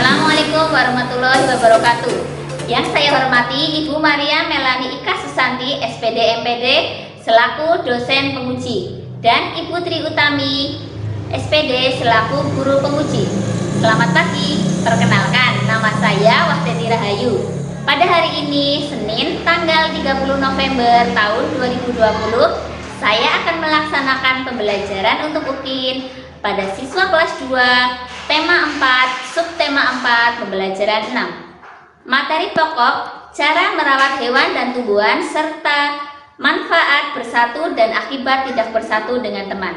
Assalamualaikum warahmatullahi wabarakatuh. Yang saya hormati Ibu Maria Melani Ika Susanti, SPD MPD, selaku dosen penguji, dan Ibu Tri Utami, SPD, selaku guru penguji. Selamat pagi, perkenalkan nama saya Wahdati Rahayu. Pada hari ini, Senin, tanggal 30 November tahun 2020, saya akan melaksanakan pembelajaran untuk UKIN pada siswa kelas 2, tema 4, subtema 4, pembelajaran 6. Materi pokok, cara merawat hewan dan tumbuhan, serta manfaat bersatu dan akibat tidak bersatu dengan teman.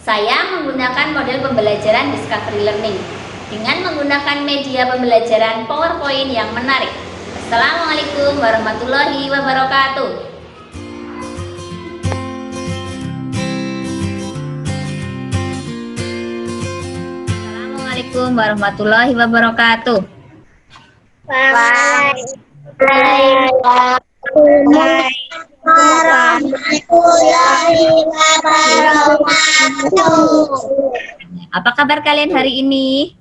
Saya menggunakan model pembelajaran Discovery Learning dengan menggunakan media pembelajaran PowerPoint yang menarik. Assalamualaikum warahmatullahi wabarakatuh. Assalamualaikum warahmatullahi wabarakatuh. Apa kabar kalian hari ini?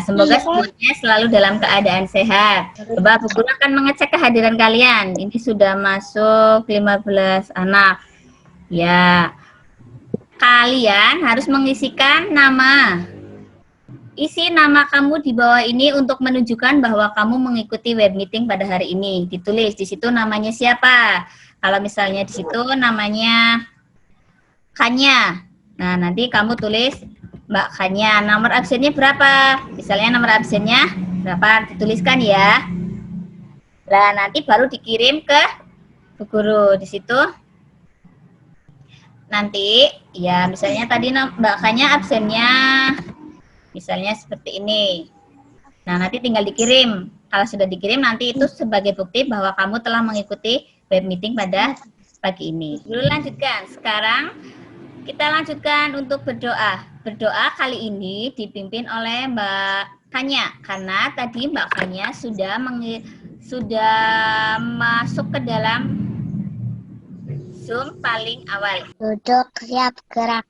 Semoga semuanya selalu dalam keadaan sehat. Coba Bu Guru akan mengecek kehadiran kalian. Ini sudah masuk 15 anak. Ya, kalian harus mengisikan nama. Isi nama kamu di bawah ini untuk menunjukkan bahwa kamu mengikuti web meeting pada hari ini. Ditulis di situ namanya siapa. Kalau misalnya di situ namanya Kanya. Nah, nanti kamu tulis Mbak Kanya. Nomor absennya berapa? Misalnya nomor absennya berapa? Dituliskan ya. Nah, nanti baru dikirim ke Bu Guru. Di situ nanti, ya misalnya tadi Mbak Kanya absennya misalnya seperti ini. Nah, nanti tinggal dikirim. Kalau sudah dikirim, nanti itu sebagai bukti bahwa kamu telah mengikuti web meeting pada pagi ini. Dulu lanjutkan. Sekarang kita lanjutkan untuk berdoa. Berdoa kali ini dipimpin oleh Mbak Kanya. Karena tadi Mbak Kanya sudah masuk ke dalam Zoom paling awal. Duduk, siap, gerak.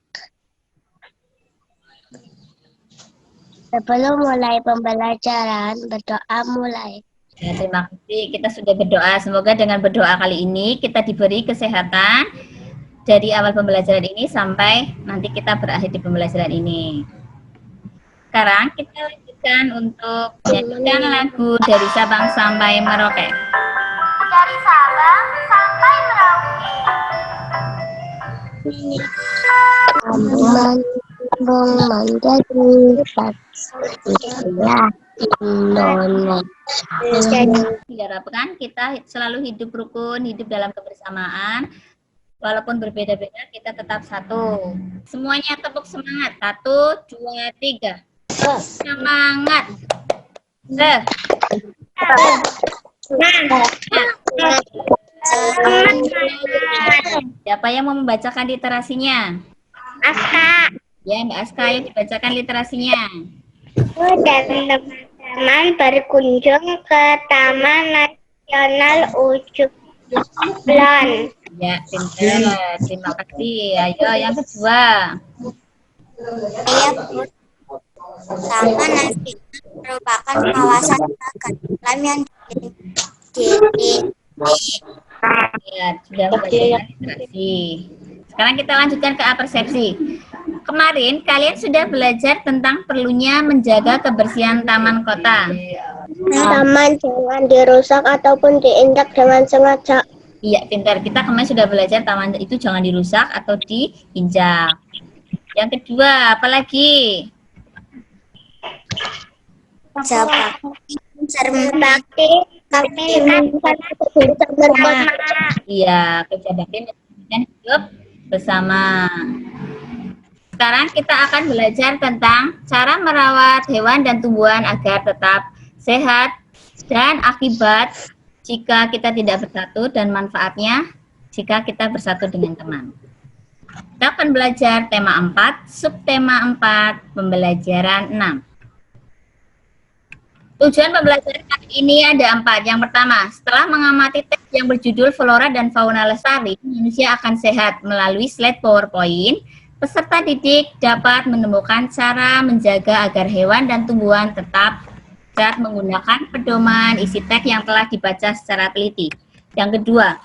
Sebelum mulai pembelajaran, berdoa mulai. Ya, terima kasih. Kita sudah berdoa. Semoga dengan berdoa kali ini kita diberi kesehatan dari awal pembelajaran ini sampai nanti kita berakhir di pembelajaran ini. Sekarang kita lanjutkan untuk menyanyikan lagu Dari Sabang Sampai Merauke. Dari Sabang sampai Merauke. Sambung menjadi Indonesia. Diharapkan kita selalu hidup rukun, hidup dalam kebersamaan. Walaupun berbeda-beda, kita tetap satu. Semuanya tepuk semangat. 1, 2, 3. Semangat. Siapa yang mau membacakan literasinya? Aska. Ya, Mbak Aska, yang dibacakan literasinya. Aku dan teman-teman berkunjung ke Taman Nasional Ujung Kulon. Ya, pintar. Terima kasih. Ayo, yang kedua. Taman Nasional merupakan kawasan alam yang Ya, sudah membacakan literasi. Sekarang kita lanjutkan ke persepsi. Kemarin kalian sudah belajar tentang perlunya menjaga kebersihan taman kota. Taman jangan dirusak ataupun diinjak dengan sengaja. Iya, pintar. Kita kemarin sudah belajar taman itu jangan dirusak atau diinjak. Yang kedua, apa lagi? Iya, kerja bakti dan hidup bersama. Sekarang kita akan belajar tentang cara merawat hewan dan tumbuhan agar tetap sehat dan akibat jika kita tidak bersatu dan manfaatnya jika kita bersatu dengan teman. Kita akan belajar tema 4, subtema 4, pembelajaran 6. Tujuan pembelajaran kali ini ada 4. Yang pertama, setelah mengamati teks yang berjudul Flora dan Fauna Lestari, manusia akan sehat melalui slide PowerPoint, Peserta didik dapat menemukan cara menjaga agar hewan dan tumbuhan tetap sehat menggunakan pedoman isi teks yang telah dibaca secara teliti. Yang kedua,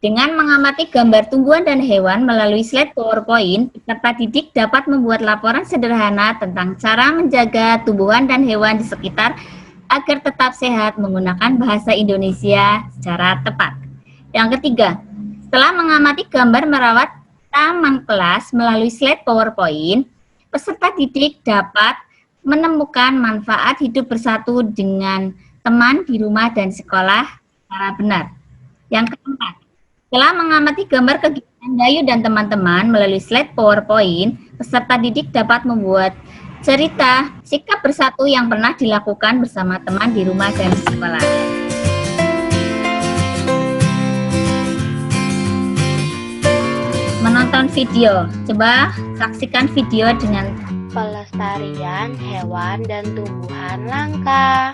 dengan mengamati gambar tumbuhan dan hewan melalui slide PowerPoint, peserta didik dapat membuat laporan sederhana tentang cara menjaga tumbuhan dan hewan di sekitar agar tetap sehat menggunakan bahasa Indonesia secara tepat. Yang ketiga, setelah mengamati gambar merawat taman kelas melalui slide PowerPoint, peserta didik dapat menemukan manfaat hidup bersatu dengan teman di rumah dan sekolah secara benar. Yang keempat, setelah mengamati gambar kegiatan Dayu dan teman-teman melalui slide PowerPoint, peserta didik dapat membuat cerita sikap bersatu yang pernah dilakukan bersama teman di rumah dan di sekolah. Menonton video, coba saksikan video dengan pelestarian hewan dan tumbuhan langka.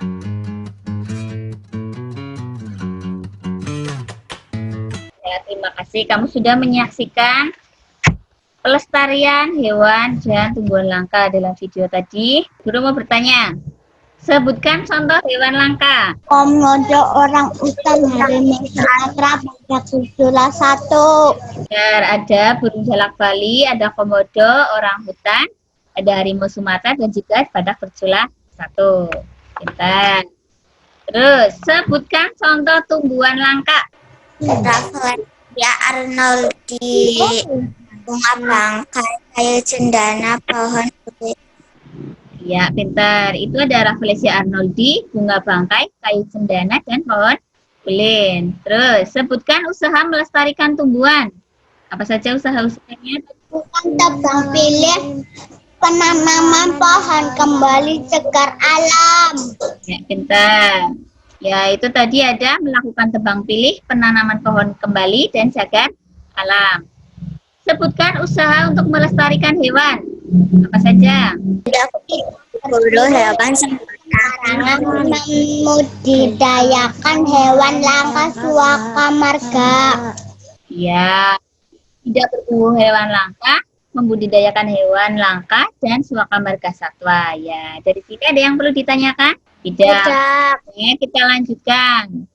Ya, terima kasih kamu sudah menyaksikan pelestarian hewan dan tumbuhan langka dalam video tadi. Guru mau bertanya, sebutkan contoh hewan langka. Komodo, orang utan, harimau Sumatera, badak susulah 1. Benar, ada burung jalak Bali, ada komodo, orang hutan, ada harimau Sumatera, dan juga badak bercula 1. Pintar. Terus, sebutkan contoh tumbuhan langka. Rafflesia arnoldii, bunga bangkai, kayu cendana, pohon putih. Ya, pintar. Itu ada Rafflesia arnoldii, bunga bangkai, kayu cendana, dan pohon beling. Terus, sebutkan usaha melestarikan tumbuhan. Apa saja usaha-usahanya? Bukan tebang pilih, penanaman pohon kembali segar alam. Ya, pintar. Ya, itu tadi ada melakukan tebang pilih, penanaman pohon kembali, dan jaga alam. Sebutkan usaha untuk melestarikan hewan. Apa saja? Berburu hewan sembarangan. Membudidayakan hewan langka suaka marga. Ya, tidak berburu hewan langka, membudidayakan hewan langka, dan suaka marga satwa. Ya, dari sini ada yang perlu ditanyakan? Tidak. Oke, kita lanjutkan.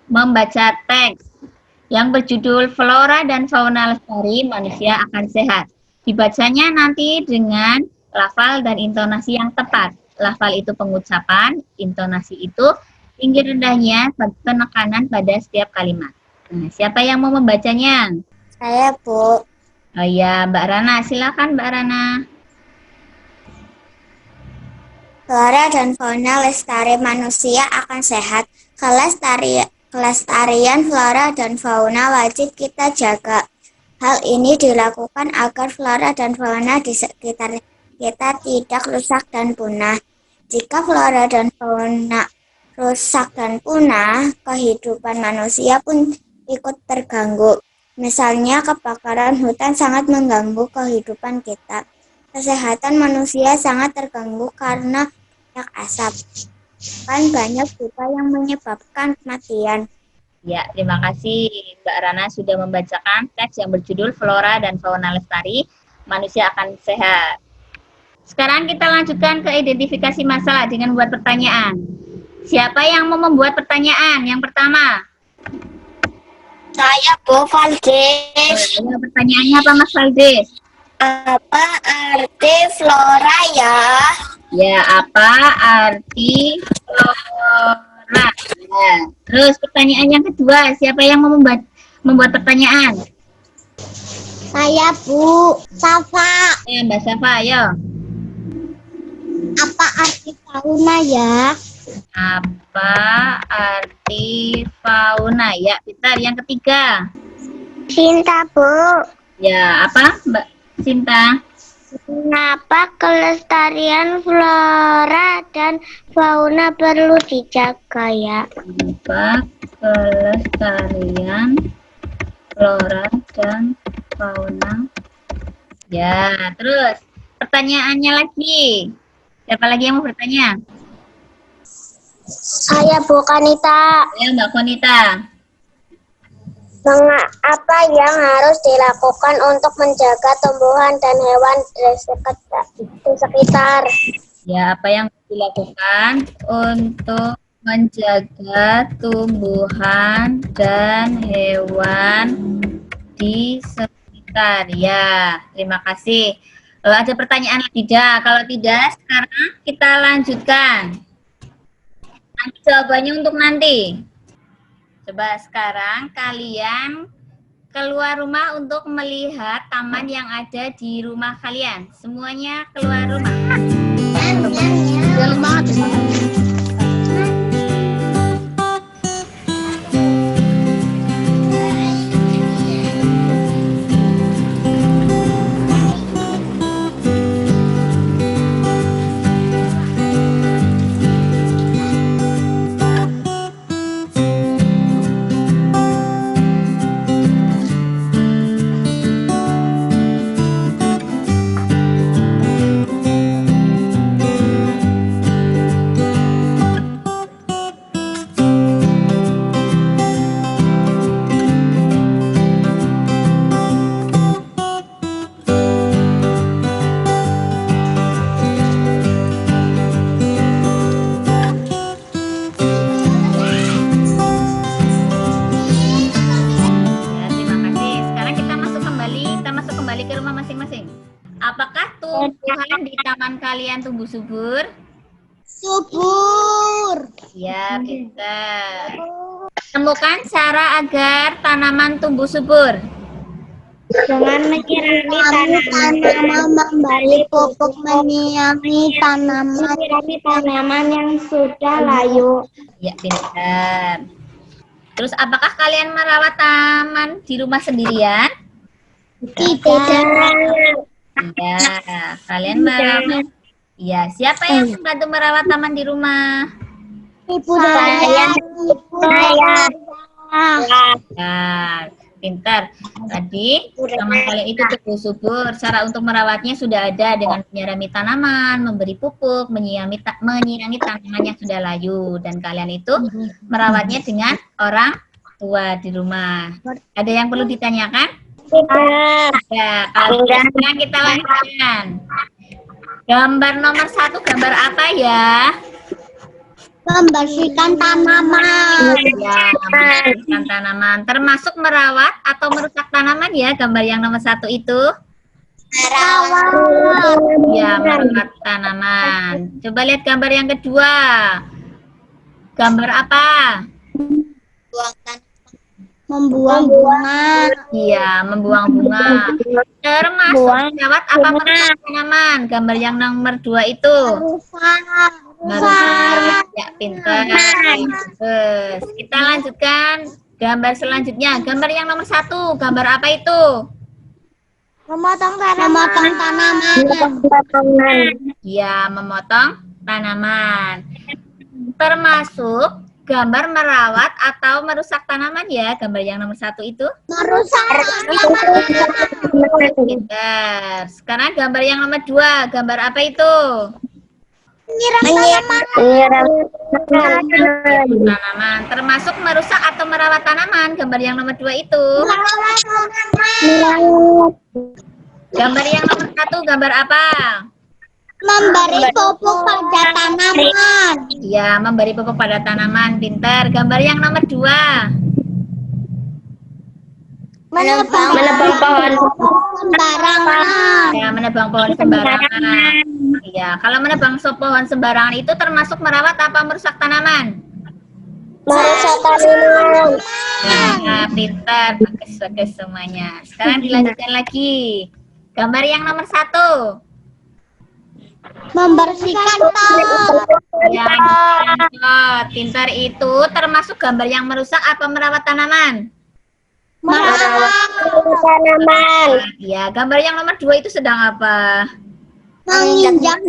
Membaca teks yang berjudul Flora dan Fauna Lestari Manusia Akan Sehat. Dibacanya nanti dengan lafal dan intonasi yang tepat. Lafal itu pengucapan, intonasi itu tinggi rendahnya, penekanan pada setiap kalimat. Nah, siapa yang mau membacanya? Saya, Bu. Oh ya, Mbak Rana. Silakan Mbak Rana. Flora dan fauna lestari manusia akan sehat. Kelestarian flora dan fauna wajib kita jaga. Hal ini dilakukan agar flora dan fauna di sekitar kita tidak rusak dan punah. Jika flora dan fauna rusak dan punah, kehidupan manusia pun ikut terganggu. Misalnya kebakaran hutan sangat mengganggu kehidupan kita. Kesehatan manusia sangat terganggu karena banyak asap. Kan banyak juga yang menyebabkan kematian. Ya, terima kasih Mbak Rana sudah membacakan teks yang berjudul Flora dan Fauna Lestari Manusia Akan Sehat. Sekarang kita lanjutkan ke identifikasi masalah dengan membuat pertanyaan. Siapa yang mau membuat pertanyaan? Yang pertama. Saya, Bu Valdes. Pertanyaannya apa Mas Valdes? Apa arti flora ya? Ya, apa arti flora? Ya. Terus pertanyaan yang kedua, siapa yang mau membuat pertanyaan? Saya, Bu Safa. Ya, Mbak Safa, ayo. Apa arti fauna ya? Apa arti fauna? Ya, pintar. Yang ketiga. Cinta, Bu. Ya, apa Mbak Sinta? Kenapa kelestarian flora dan fauna perlu dijaga ya? Apa kelestarian flora dan fauna? Ya, terus pertanyaannya lagi. Siapa lagi yang mau bertanya? Saya Bu Kanita. Ya, Mbak Konita. Apa yang harus dilakukan untuk menjaga tumbuhan dan hewan di sekitar? Ya, apa yang harus dilakukan untuk menjaga tumbuhan dan hewan di sekitar? Ya, terima kasih. Ada pertanyaan tidak? Kalau tidak, sekarang kita lanjutkan. Nanti jawabannya untuk nanti. Coba sekarang kalian keluar rumah untuk melihat taman yang ada di rumah kalian. Semuanya keluar rumah. Ke rumah masing-masing. Apakah tumbuhan di taman kalian tumbuh subur? Subur. Ya, pintar. Temukan cara agar tanaman tumbuh subur. Dengan menyirami tanaman, memberi pupuk, menyiami tanaman yang sudah layu. Ya, pintar. Terus apakah kalian merawat taman di rumah sendirian? Tidak. Ya, kalian merawat. Ya, siapa yang membantu merawat taman di rumah? Ibu saya. Ya, pintar. Tadi taman kalian itu tumbuh subur. Cara untuk merawatnya sudah ada dengan menyirami tanaman, memberi pupuk, menyiangi tanaman yang sudah layu. Dan kalian itu merawatnya dengan orang tua di rumah. Ada yang perlu ditanyakan? Ya, kalau sekarang kita lanjutkan. Gambar nomor 1, gambar apa ya? Membersihkan tanaman. Ya, membersihkan tanaman. Termasuk merawat atau merusak tanaman ya, gambar yang nomor 1 itu? Merawat. Ya, merawat tanaman. Coba lihat gambar yang kedua. Gambar apa? Membuang bunga. Iya, membuang bunga. Termasuk merawat apa merusak tanaman? Gambar yang nomor 2 itu. Merusak. Ya, pintar. Terus kita lanjutkan gambar selanjutnya. Gambar yang nomor 1, gambar apa itu? Memotong tanaman. Ya, memotong tanaman. Termasuk gambar merawat atau merusak tanaman ya, gambar yang nomor 1 itu? Merusak Pintar. Sekarang gambar yang nomor 2, gambar apa itu? Tanaman. Termasuk merusak atau merawat tanaman, gambar yang nomor 2 itu? Gambar yang nomor 1, gambar apa? Memberi pupuk pada tanaman. Ya, memberi pupuk pada tanaman. Pintar. Gambar yang nomor 2. Menebang pohon sembarangan. Ya, menebang pohon sembarangan. Ya, kalau menebang pohon sembarangan itu termasuk merawat apa merusak tanaman? Merusak tanaman. Ya, pintar. Bagus semuanya. Sekarang dilanjutkan lagi. Gambar yang nomor 1. Membersihkan pot. Ya, pintar itu termasuk gambar yang merusak apa merawat tanaman? Merawat tanaman. Ya, gambar yang nomor 2 itu sedang apa? Menginjak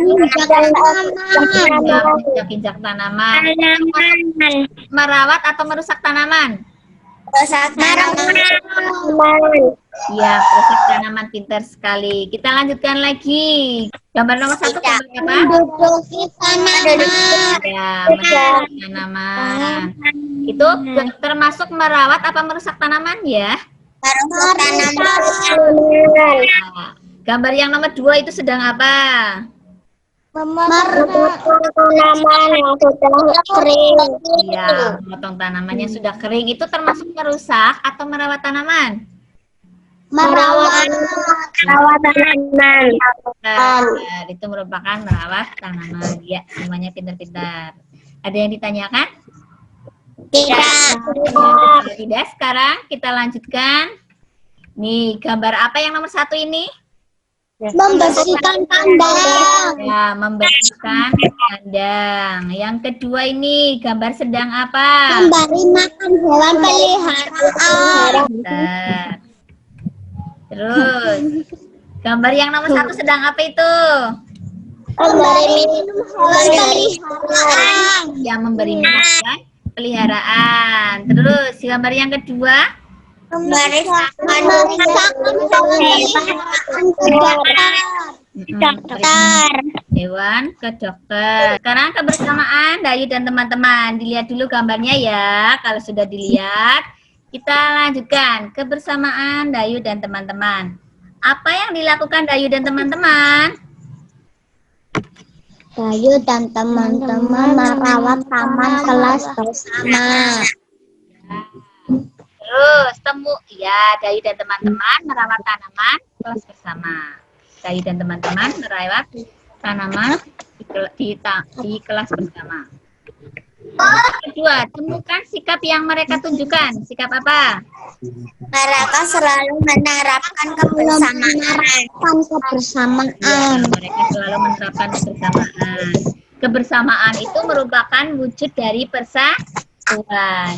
tanaman. Menginjak tanaman. Merawat atau merusak tanaman? Rusak tanaman. Ya, rusak tanaman, pintar sekali. Kita lanjutkan lagi. Gambar nomor 1 gambar apa? Menduduki tanaman. Ya, merawat tanaman. Itu termasuk merawat apa merusak tanaman ya? Merusak tanaman. Nah, gambar yang nomor 2 itu sedang apa? Merusak tanaman yang sudah kering. Ya, memotong tanaman yang sudah kering. Itu termasuk merusak atau merawat tanaman? merawat tanaman. Nah, itu merupakan merawat tanaman. Ya, semuanya pintar-pintar. Ada yang ditanyakan? tidak. Kalau tidak, sekarang kita lanjutkan. Nih, gambar apa yang nomor 1 ini? Membersihkan kandang. Ya, membersihkan kandang. Yang kedua ini, gambar sedang apa? Memberi makan hewan peliharaan. Bentar. Terus, gambar yang nomor 1 sedang apa itu? Memberi minum hewan peliharaan. Yang memberi makan peliharaan. Terus, gambar yang kedua? Memeriksakan dokter. Hewan ke dokter. Sekarang kebersamaan Dayu dan teman-teman. Dilihat dulu gambarnya ya. Kalau sudah dilihat, kita lanjutkan. Kebersamaan Dayu dan teman-teman. Apa yang dilakukan Dayu dan teman-teman? Dayu dan teman-teman merawat taman kelas bersama. Terus ya, Dayu dan teman-teman merawat tanaman kelas bersama. Dayu dan teman-teman merawat tanaman di kelas bersama. Kedua, temukan sikap yang mereka tunjukkan. Sikap apa? Mereka selalu menerapkan kebersamaan. Ya, mereka selalu menerapkan kebersamaan. Kebersamaan itu merupakan wujud dari persatuan.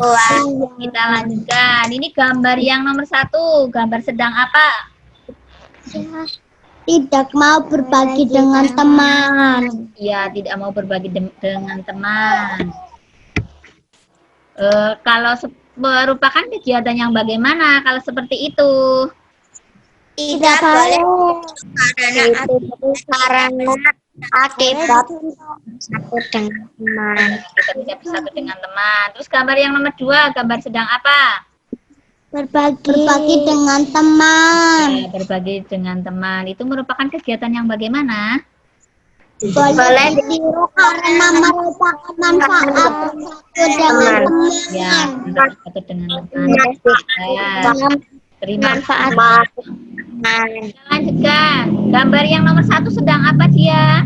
Kita lanjutkan. Ini gambar yang nomor 1. Gambar sedang apa? Tidak mau berbagi dengan teman. Ya, tidak mau berbagi dengan teman. Kalau merupakan kegiatan yang bagaimana kalau seperti itu? Tidak boleh karena akibat satu dengan teman. Kita tidak bersatu dengan teman. Terus gambar yang nomor 2, gambar sedang apa? Berbagi dengan teman. Ya, berbagi dengan teman. Itu merupakan kegiatan yang bagaimana? Boleh ditiru karena merupakan manfaat bersatu dengan teman. Ya, bersatu dengan teman. Ya, terima Manfaat. Kita lanjutkan. Gambar yang nomor 1 sedang apa dia?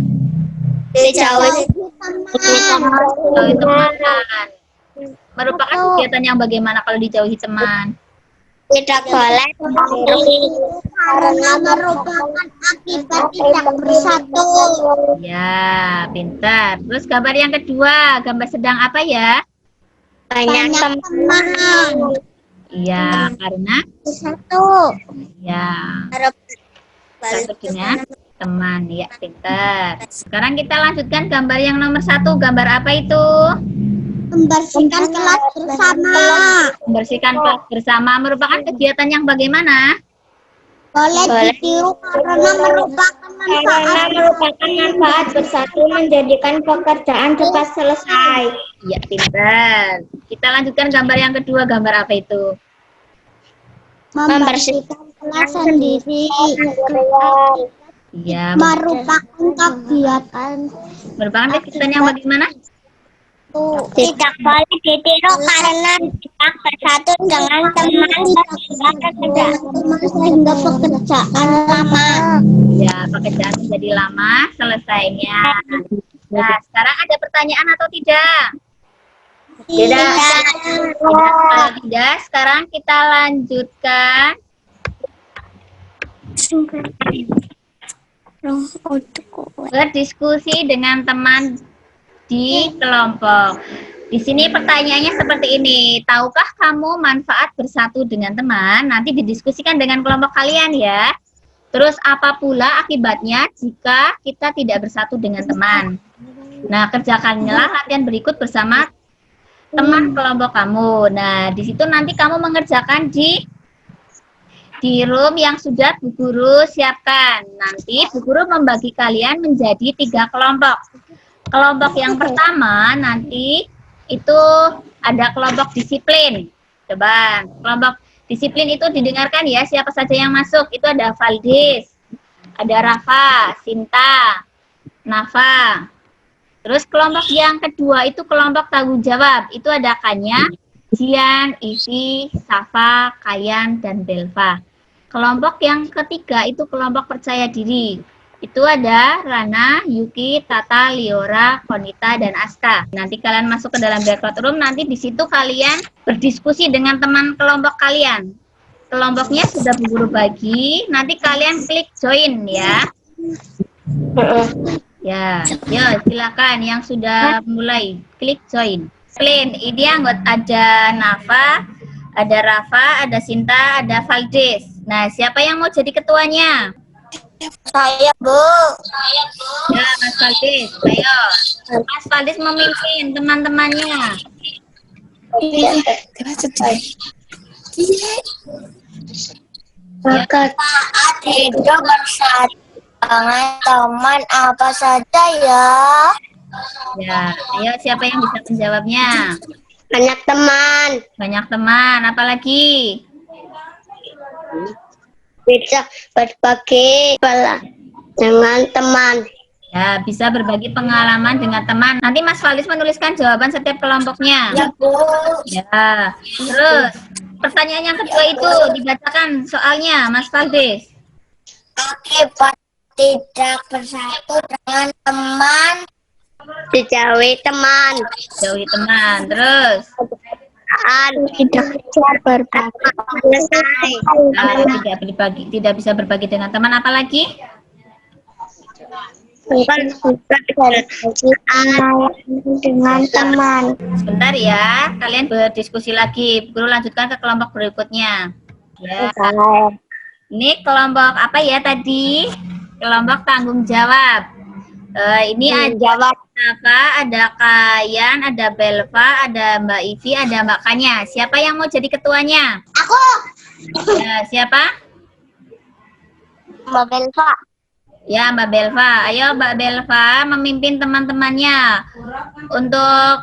Dijauhi Dijauhi teman. Merupakan kegiatan yang bagaimana kalau dijauhi teman? Tidak boleh karena merupakan akibat tidak bersatu. Ya, pintar. Terus gambar yang kedua, gambar sedang apa ya? Banyak teman. Iya, karena Satu. ya satu dengan teman. Ya, pintar. Sekarang kita lanjutkan gambar yang nomor 1. Gambar apa itu? Membersihkan kelas bersama. Membersihkan kelas bersama merupakan kegiatan yang bagaimana? Boleh ditiru karena merupakan manfaat bersatu menjadikan pekerjaan cepat selesai. Ya, pintar. Kita lanjutkan gambar yang kedua. Gambar apa itu? Membersihkan kelas sendiri Ya, merupakan kegiatan yang bagaimana? tidak boleh ditiru karena tidak bersatu dengan teman sehingga pekerjaan lama. Ya, pekerjaan menjadi lama selesainya. Nah, sekarang ada pertanyaan atau tidak? Tidak. Kalau tidak, sekarang kita lanjutkan. Berdiskusi dengan teman di kelompok. Di sini pertanyaannya seperti ini. Tahukah kamu manfaat bersatu dengan teman? Nanti didiskusikan dengan kelompok kalian ya. Terus apa pula akibatnya jika kita tidak bersatu dengan teman? Nah, kerjakanlah latihan berikut bersama teman kelompok kamu. Nah, di situ nanti kamu mengerjakan di room yang sudah Bu Guru siapkan. Nanti Bu Guru membagi kalian menjadi 3 kelompok. Kelompok yang pertama nanti itu ada kelompok disiplin. Coba, kelompok disiplin itu didengarkan ya, siapa saja yang masuk. Itu ada Valdis, ada Rafa, Sinta, Nafa. Terus kelompok yang kedua itu kelompok tanggung jawab. Itu ada Kanya, Jian, Isi, Safa, Kayan, dan Belva. Kelompok yang ketiga itu kelompok percaya diri. Itu ada Rana, Yuki, Tata, Liora, Konita, dan Aska. Nanti kalian masuk ke dalam breakout room, nanti di situ kalian berdiskusi dengan teman kelompok kalian. Kelompoknya sudah Bu Guru bagi, nanti kalian klik join ya. Ya, yo silakan yang sudah mulai klik join. Clean, ini anggota ada Nafa, ada Rafa, ada Sinta, ada Valdis. Nah, siapa yang mau jadi ketuanya? Saya, Bu. Ya, Mas Valdis, ayo. Mas Valdis memimpin teman-temannya. Saat hidup bersatu dengan teman apa saja ya? Ya, ayo siapa yang bisa menjawabnya? Banyak teman. Banyak teman, apalagi? Bisa berbagi dengan teman. Ya, bisa berbagi pengalaman dengan teman. Nanti Mas Valdis menuliskan jawaban setiap kelompoknya. Ya, Bu. Ya, terus pertanyaan yang kedua itu dibacakan soalnya, Mas Valdis. Akibat tidak bersatu dengan teman, dijauhi teman. Jauhi teman, terus Tidak bisa berbagi. Selesai. tidak bisa berbagi dengan teman, apalagi? Dengan teman. Sebentar ya, kalian berdiskusi lagi. Guru lanjutkan ke kelompok berikutnya. Ya, ini kelompok apa ya tadi? Kelompok tanggung jawab. Ini ada Nafa, ada Kayan, ada Belva, ada Mbak Ivi, ada Mbak Kanya. Siapa yang mau jadi ketuanya? Aku. Ya, siapa? Mbak Belva. Ya, Mbak Belva. Ayo Mbak Belva memimpin teman-temannya untuk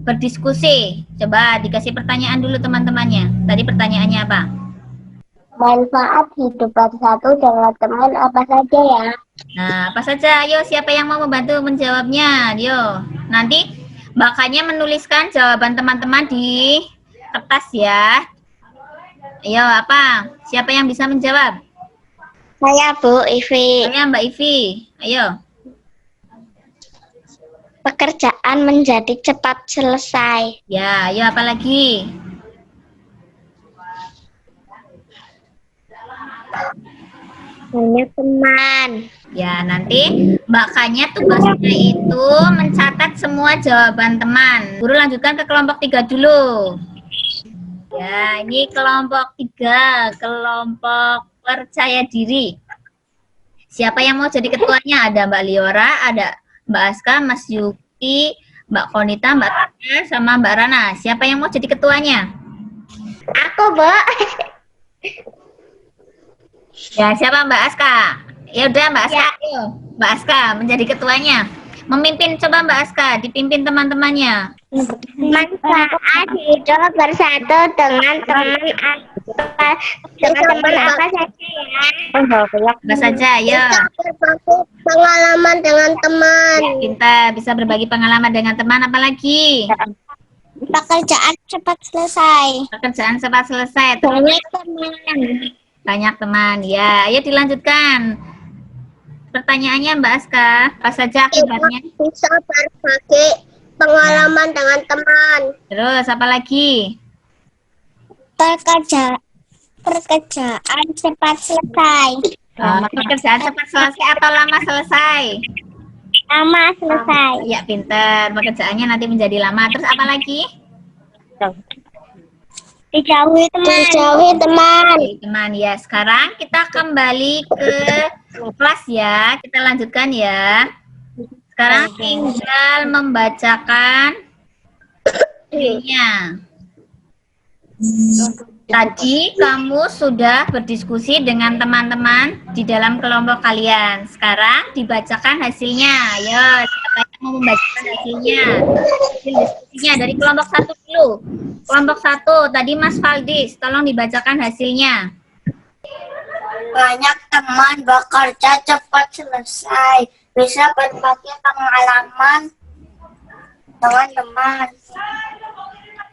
berdiskusi. Coba dikasih pertanyaan dulu teman-temannya. Tadi pertanyaannya apa? Manfaat hidup bersatu dengan teman apa saja ya? Nah, apa saja? Ayo, siapa yang mau membantu menjawabnya? Ayo, nanti Mbak Kanya menuliskan jawaban teman-teman di kertas ya. Ayo, apa? Siapa yang bisa menjawab? Saya, Bu Ivi. Saya Mbak Ivi. Ayo. Pekerjaan menjadi cepat selesai. Ya, ayo apa lagi? Banyak teman. Ya, nanti Mbak Kanya tugasnya itu mencatat semua jawaban teman. Guru lanjutkan ke kelompok 3 dulu. Ya, ini kelompok 3, kelompok percaya diri. Siapa yang mau jadi ketuanya? Ada Mbak Liora, ada Mbak Aska, Mas Yuki, Mbak Konita, Mbak Tata, sama Mbak Rana. Siapa yang mau jadi ketuanya? Aku, Bu. Ya, siapa Mbak Aska? Ya udah Mbak Aska, ayo. Mbak Aska menjadi ketuanya. Memimpin, coba Mbak Aska, dipimpin teman-temannya. Manfaat hidup bersatu dengan teman apa saja ya? Apa saja, ya. Pengalaman dengan teman. Kita bisa berbagi pengalaman dengan teman, apalagi? Pekerjaan cepat selesai. Pekerjaan cepat selesai. Banyak teman. Banyak teman, ya. Ayo dilanjutkan. Pertanyaannya Mbak Aska, apa saja akibatnya? Bisa berbagi pengalaman dengan teman. Terus apa lagi? Pekerjaan cepat selesai. Pekerjaan cepat selesai atau lama selesai? Lama selesai. Ya, pintar. Pekerjaannya nanti menjadi lama. Terus apa lagi? Dijauhi teman. Dijauhi teman. Oke, teman, ya. Sekarang kita kembali ke kelas ya. Kita lanjutkan ya. Sekarang tinggal membacakan hasilnya. Tadi kamu sudah berdiskusi dengan teman-teman di dalam kelompok kalian. Sekarang dibacakan hasilnya. Ayo, siapa yang mau membacakan hasilnya? Hasil diskusinya dari kelompok 1 dulu. Kelompok 1, tadi Mas Valdis, tolong dibacakan hasilnya. Banyak teman bekerja cepat selesai. Bisa berbagi pengalaman dengan teman.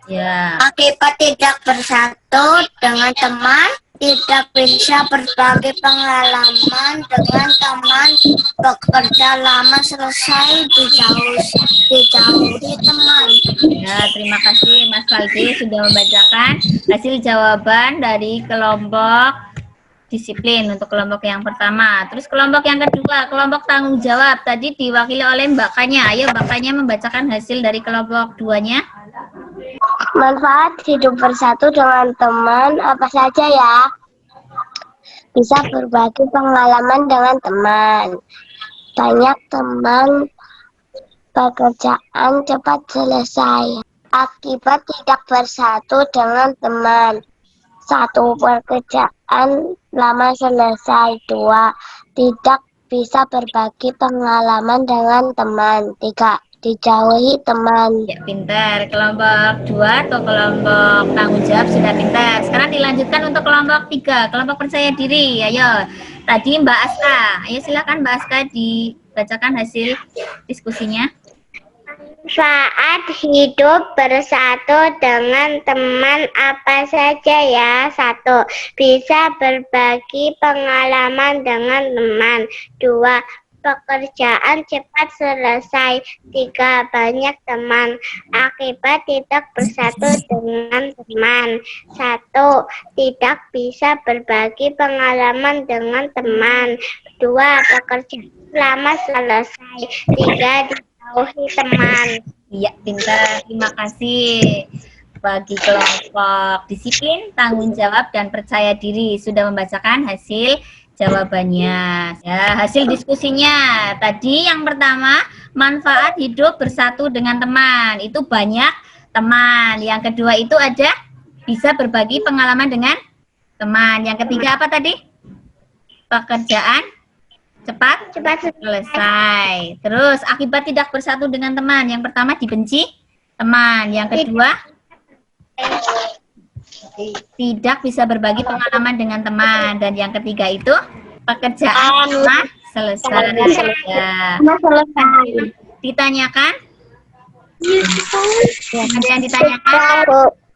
Ya. Akibat tidak bersatu dengan teman, tidak bisa berbagi pengalaman dengan teman, bekerja lama selesai dijauhi teman. Ya, terima kasih Mas Faldi sudah membacakan hasil jawaban dari kelompok disiplin untuk kelompok yang pertama. Terus kelompok yang kedua, kelompok tanggung jawab. Tadi diwakili oleh Mbak Kanya. Ayo Mbak Kanya membacakan hasil dari kelompok 2-nya. Manfaat hidup bersatu dengan teman apa saja ya? Bisa berbagi pengalaman dengan teman. Banyak teman, pekerjaan cepat selesai. Akibat tidak bersatu dengan teman. 1. Pekerjaan lama selesai. 2. Tidak bisa berbagi pengalaman dengan teman. 3. Dijauhi teman. Ya, pintar. Kelompok 2 atau kelompok tanggung jawab sudah pintar. Sekarang dilanjutkan untuk kelompok 3, kelompok percaya diri. Ayo, tadi Mbak Aska. Ayo silakan Mbak Aska dibacakan hasil diskusinya. Manfaat hidup bersatu dengan teman apa saja ya? 1. Bisa berbagi pengalaman dengan teman. 2. Pekerjaan cepat selesai. 3. Banyak teman. Akibat tidak bersatu dengan teman. 1. Tidak bisa berbagi pengalaman dengan teman. 2. Pekerjaan lama selesai. 3. Dijauhi teman. Iya, pintar. Terima kasih bagi kelompok disiplin, tanggung jawab, dan percaya diri sudah membacakan hasil jawabannya. Ya, hasil diskusinya. Tadi yang pertama, manfaat hidup bersatu dengan teman. Itu banyak teman. Yang kedua itu ada bisa berbagi pengalaman dengan teman. Yang ketiga apa tadi? Pekerjaan cepat selesai. Terus akibat tidak bersatu dengan teman. Yang pertama dibenci teman. Yang kedua tidak bisa berbagi pengalaman dengan teman, dan yang ketiga itu pekerjaan lama selesai. Ya. Ditanyakan? Ada yang ditanyakan?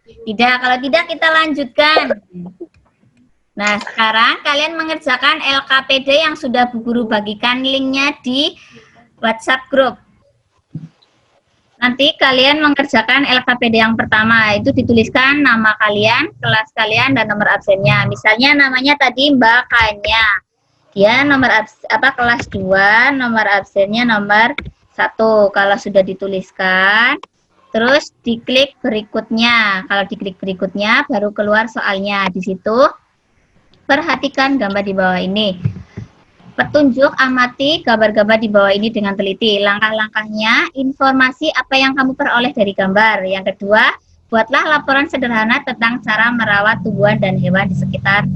Tidak. Kalau tidak kita lanjutkan. Nah, sekarang kalian mengerjakan LKPD yang sudah Bu Guru bagikan linknya di WhatsApp group. Nanti kalian mengerjakan LKPD yang pertama, itu dituliskan nama kalian, kelas kalian, dan nomor absennya. Misalnya namanya tadi Mbak Kanya. Dia nomor kelas 2, nomor absennya nomor 1. Kalau sudah dituliskan, terus diklik berikutnya. Kalau diklik berikutnya, baru keluar soalnya. Di situ, perhatikan gambar di bawah ini. Petunjuk, amati gambar-gambar di bawah ini dengan teliti. Langkah-langkahnya, informasi apa yang kamu peroleh dari gambar. Yang kedua, buatlah laporan sederhana tentang cara merawat tumbuhan dan hewan di sekitar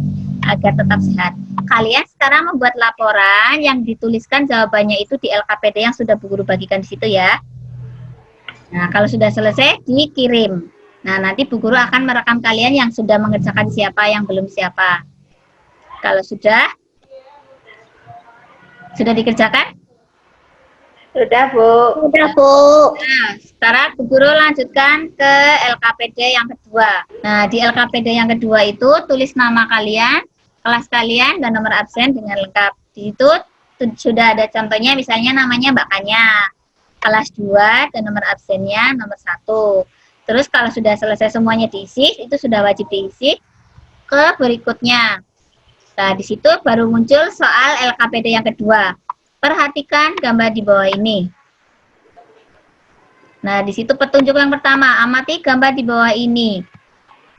agar tetap sehat. Kalian sekarang membuat laporan yang dituliskan jawabannya itu di LKPD yang sudah Bu Guru bagikan di situ ya. Nah, kalau sudah selesai, dikirim. Nah, nanti Bu Guru akan merekam kalian yang sudah mengerjakan siapa, yang belum siapa. Kalau sudah dikerjakan? Sudah, Bu. Nah, sekarang Bu Guru lanjutkan ke LKPD yang kedua. Nah, di LKPD yang kedua itu tulis nama kalian, kelas kalian, dan nomor absen dengan lengkap. Di situ sudah ada contohnya, misalnya namanya Mbak Kanya, kelas 2, dan nomor absennya nomor 1. Terus kalau sudah selesai semuanya diisi, itu sudah wajib diisi ke berikutnya. Nah, di situ baru muncul soal LKPD yang kedua. Perhatikan gambar di bawah ini. Nah, di situ petunjuk yang pertama, amati gambar di bawah ini.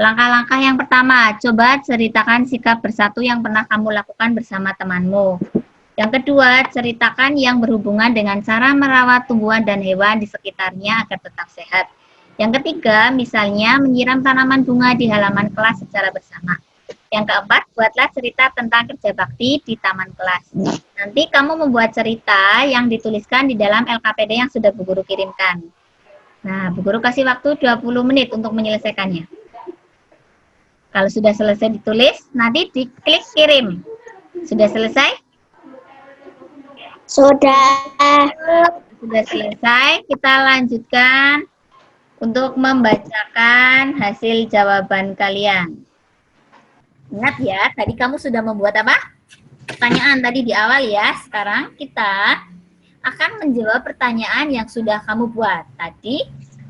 Langkah-langkah yang pertama, coba ceritakan sikap bersatu yang pernah kamu lakukan bersama temanmu. Yang kedua, ceritakan yang berhubungan dengan cara merawat tumbuhan dan hewan di sekitarnya agar tetap sehat. Yang ketiga, misalnya menyiram tanaman bunga di halaman kelas secara bersama. Yang keempat, buatlah cerita tentang kerja bakti di taman kelas. Nanti kamu membuat cerita yang dituliskan di dalam LKPD yang sudah Bu Guru kirimkan. Nah, Bu Guru kasih waktu 20 menit untuk menyelesaikannya. Kalau sudah selesai ditulis, nanti diklik kirim. Sudah selesai? Sudah. Sudah selesai, kita lanjutkan untuk membacakan hasil jawaban kalian. Ingat ya, tadi kamu sudah membuat apa? Pertanyaan tadi di awal ya. Sekarang kita akan menjawab pertanyaan yang sudah kamu buat. Tadi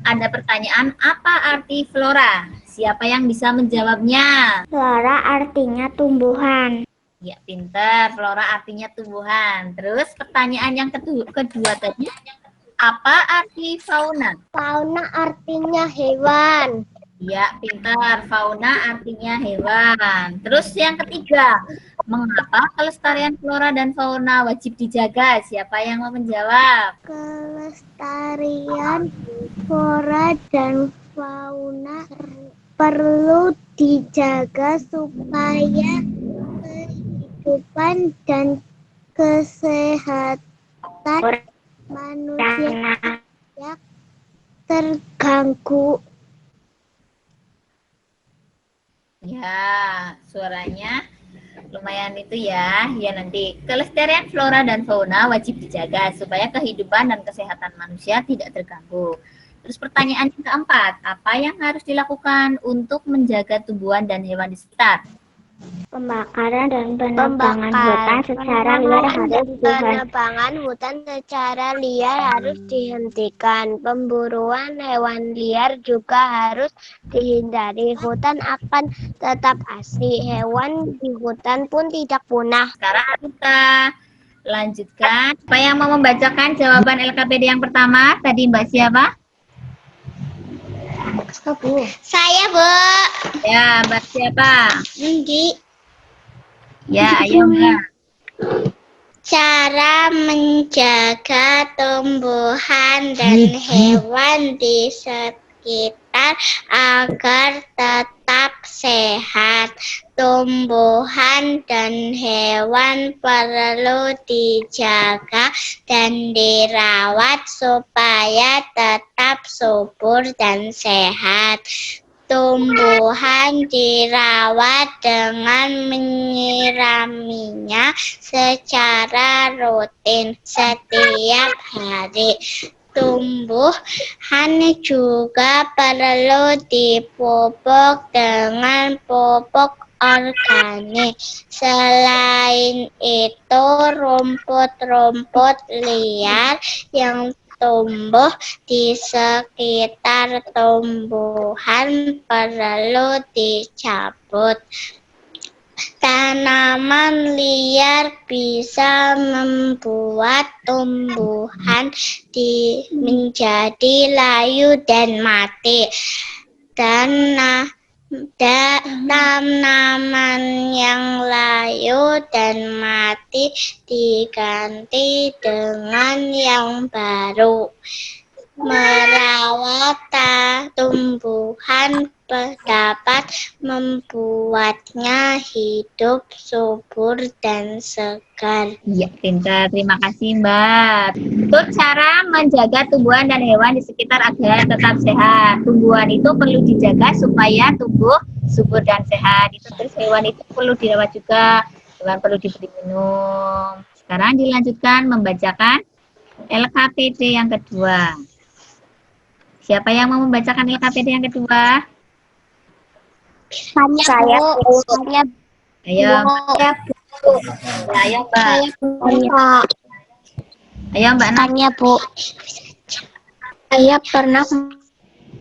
ada pertanyaan, apa arti flora? Siapa yang bisa menjawabnya? Flora artinya tumbuhan. Ya, pintar. Flora artinya tumbuhan. Terus pertanyaan yang kedua tadi, apa arti fauna? Fauna artinya hewan. Ya, pintar. Fauna artinya hewan. Terus yang ketiga, mengapa kelestarian flora dan fauna wajib dijaga? Siapa yang mau menjawab? Kelestarian flora dan fauna perlu dijaga supaya kehidupan dan kesehatan manusia tidak terganggu. Ya, suaranya lumayan itu ya. Ya, nanti kelestarian flora dan fauna wajib dijaga supaya kehidupan dan kesehatan manusia tidak terganggu. Terus pertanyaan yang keempat, apa yang harus dilakukan untuk menjaga tumbuhan dan hewan di sekitar? Pembakaran dan penebangan hutan secara liar harus Penebangan hutan secara liar harus dihentikan. Pemburuan hewan liar juga harus dihindari. Hutan akan tetap asri. Hewan di hutan pun tidak punah. Sekarang kita lanjutkan. Siapa yang mau membacakan jawaban LKPD yang pertama? Tadi Mbak siapa? Saya, Bu. Ya, Mbak siapa? Indi. Ya, ayo Mbak. Cara menjaga tumbuhan dan hewan di sekitar agar tetap sehat. Tumbuhan dan hewan perlu dijaga dan dirawat supaya tetap subur dan sehat. Tumbuhan dirawat dengan menyiraminya secara rutin setiap hari. Tumbuhan juga perlu dipupuk dengan pupuk organik. Selain itu, rumput-rumput liar yang tumbuh di sekitar tumbuhan perlu dicabut. Tanaman liar bisa membuat tumbuhan menjadi layu dan mati. Tanaman yang layu dan mati diganti dengan yang baru. Merawat tumbuhan dapat membuatnya hidup subur dan segar. Iya, pintar. Terima kasih, Mbak. Itu cara menjaga tumbuhan dan hewan di sekitar agar tetap sehat. Tumbuhan itu perlu dijaga supaya tumbuh subur dan sehat. Itu terus hewan itu perlu dirawat juga. Hewan perlu diberi minum. Sekarang dilanjutkan membacakan LKPD yang kedua. Siapa yang mau membacakan LKPD yang kedua? Saya, Bu. Ayo, Mbak. Ayo, Mbak. Ayo, Mbak Tanya, Bu. Saya pernah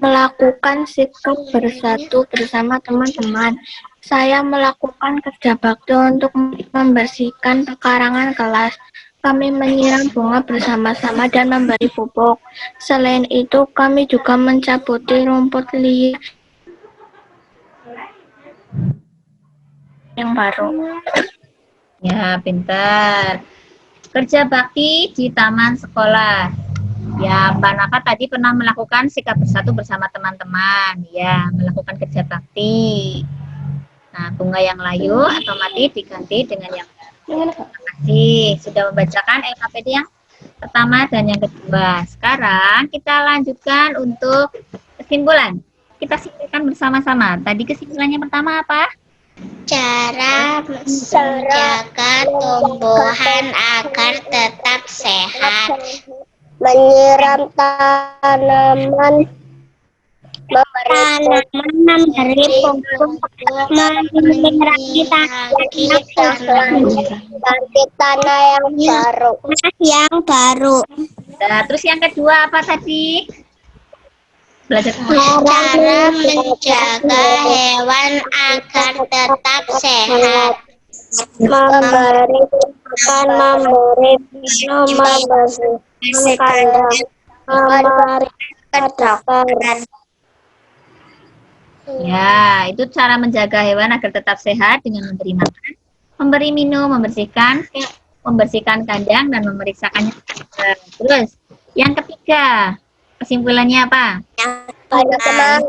melakukan sikap bersatu bersama teman-teman. Saya melakukan kerja bakti untuk membersihkan pekarangan kelas. Kami menyiram bunga bersama-sama dan memberi pupuk. Selain itu, kami juga mencabuti rumput liar yang baru. Ya, pintar. Kerja bakti di taman sekolah. Ya, Mbak Naka tadi pernah melakukan sikap bersatu bersama teman-teman. Ya, melakukan kerja bakti. Nah, bunga yang layu atau mati diganti dengan yang terima kasih. Sudah membacakan LKPD yang pertama dan yang kedua. Sekarang kita lanjutkan untuk kesimpulan. Kita simpulkan bersama-sama. Tadi kesimpulannya pertama apa? Cara menjaga tumbuhan agar tetap sehat. Menyiram tanaman, memberi pupuk, menyirangi tanah yang baru. Nah, terus yang kedua apa tadi? Belajar Cara menjaga hewan agar tetap sehat. Memberi makan, memberi minum, membersihkan kandang, memberi dokter. Ya, itu cara menjaga hewan agar tetap sehat dengan memberi makan, memberi minum, membersihkan kandang dan memeriksakannya. Terus, yang ketiga, kesimpulannya apa? Teman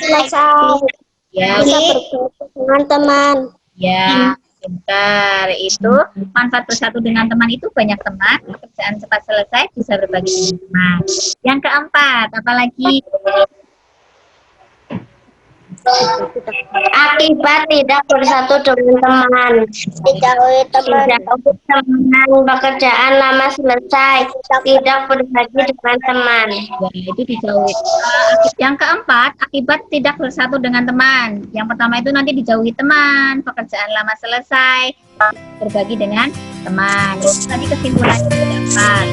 selesai. Ya, Bisa bersatu dengan teman. ya, pintar. Itu manfaat bersatu dengan teman itu banyak teman, pekerjaan cepat selesai, bisa berbagi dengan teman. Yang keempat, apalagi? Akibat tidak bersatu dengan teman. Dijauhi teman, pekerjaan lama selesai. Tidak berbagi dengan teman. Ya, itu dijauhi. Yang keempat, akibat tidak bersatu dengan teman. Yang pertama itu nanti dijauhi teman, pekerjaan lama selesai, berbagi dengan teman. Itu tadi kesimpulannya dapat.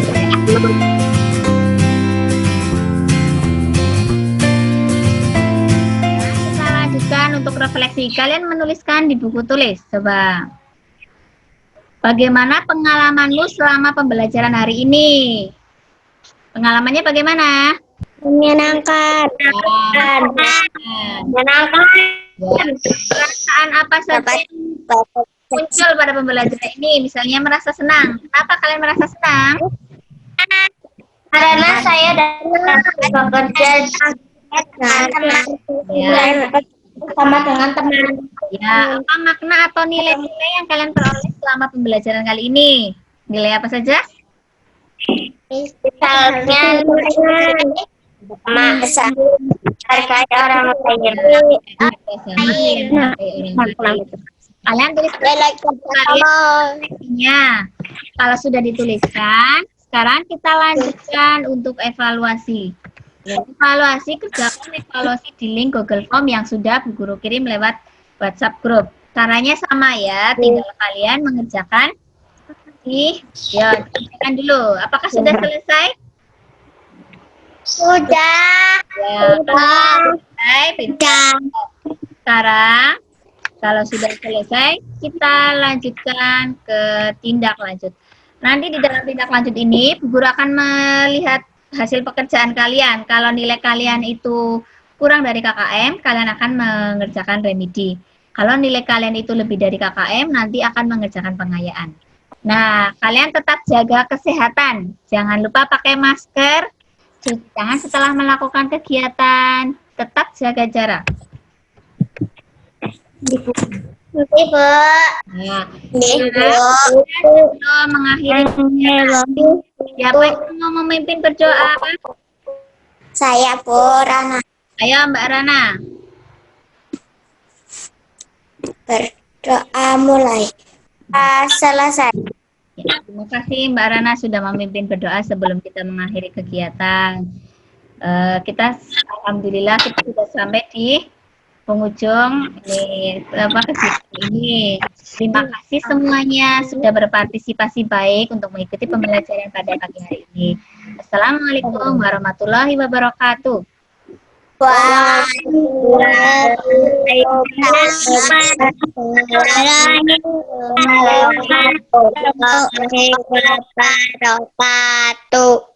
Kita lanjutkan untuk refleksi. Kalian menuliskan di buku tulis. Coba. Bagaimana pengalamanmu selama pembelajaran hari ini? Pengalamannya bagaimana? Menyenangkan. Menyenangkan. Ya. Perasaan apa saja yang muncul pada pembelajaran ini? Misalnya merasa senang. Kenapa kalian merasa senang? Karena saya dapat bekerja dengan teman. Bersama dengan teman. Ya, apa makna atau nilai-nilai yang kalian peroleh selama pembelajaran kali ini? Nilai apa saja? Misalnya hargai orang lain. Kalian tulis refleksinya. Kalau sudah dituliskan, sekarang kita lanjutkan untuk evaluasi. Evaluasi, kerjakan evaluasi di link Google Form yang sudah Bu Guru kirim lewat WhatsApp group. Caranya sama ya, tinggal kalian mengerjakan ya, kerjakan dulu. Apakah sudah selesai? Sudah. Ya, selesai. Pintar. Sekarang, kalau sudah selesai, kita lanjutkan ke tindak lanjut. Nanti di dalam tindak lanjut ini, Bu Guru akan melihat hasil pekerjaan kalian. Kalau nilai kalian itu kurang dari KKM, kalian akan mengerjakan remedi. Kalau nilai kalian itu lebih dari KKM, nanti akan mengerjakan pengayaan. Nah, kalian tetap jaga kesehatan. Jangan lupa pakai masker. Cuci tangan setelah melakukan kegiatan. Tetap jaga jarak. Ibu. Nah, Ibu. mengakhiri siapa yang mau memimpin berdoa? Saya Bu Rana. Ayo Mbak Rana. Berdoa mulai. Selesai. Ya, terima kasih Mbak Rana sudah memimpin berdoa sebelum kita mengakhiri kegiatan. Kita alhamdulillah kita sudah sampai di penghujung kegiatan ini. Terima kasih semuanya sudah berpartisipasi baik untuk mengikuti pembelajaran pada pagi hari ini. Assalamualaikum warahmatullahi wabarakatuh. Waalaikumsalam warahmatullahi wabarakatuh.